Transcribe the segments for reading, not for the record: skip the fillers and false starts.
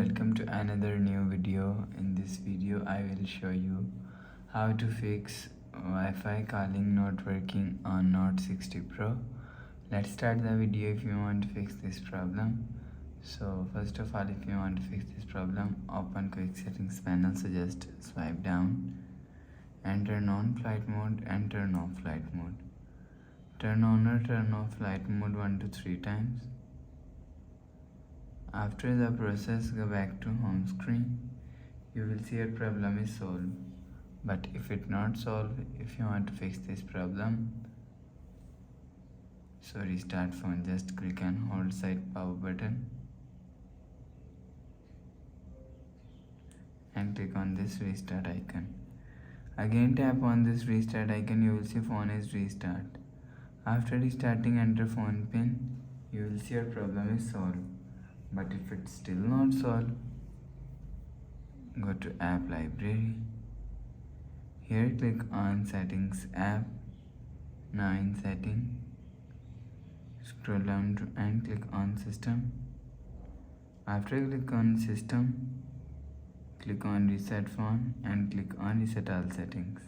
welcome to another new video. In this video I will show you how to fix Wi-Fi calling not working on Note 60 Pro. Let's start the video if you want to fix this problem. So first of all, if you want to fix this problem, open quick settings panel. So just swipe down and turn on flight mode and turn off flight mode. Turn on or turn off flight mode 1 to 3 times. After the process, go back to home screen. You will see your problem is solved. But if it not solved, if you want to fix this problem, so restart phone, just click and hold side power button and click on this restart icon. Again tap on this restart icon, you will see phone is restart. After restarting, enter phone pin, you will see your problem is solved. But if it's still not solved, go to app library. Here click on settings app. Now in setting, scroll down to and click on system. After click on system, click on reset phone and click on reset all settings.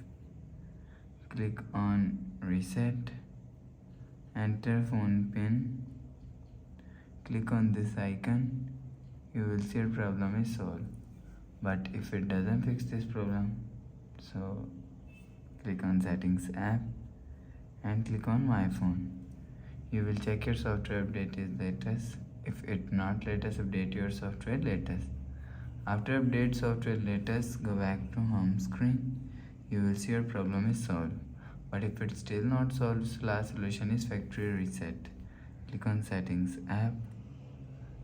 Click on reset, enter phone pin. Click on this icon, you will see your problem is solved. But if it doesn't fix this problem, so click on settings app and click on my phone. You will check your software update is latest. If it not latest, update your software latest. After update software latest, go back to home screen. You will see your problem is solved. But if it's still not solved, so last solution is factory reset. Click on settings app,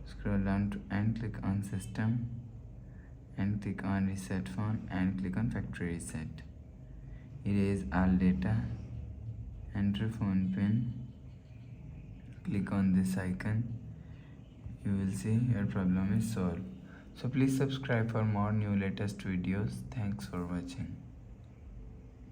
scroll down to and click on system and click on reset phone and click on factory reset. Erase all data, enter phone pin, click on this icon. You will see your problem is solved. So please subscribe for more new latest videos. Thanks for watching.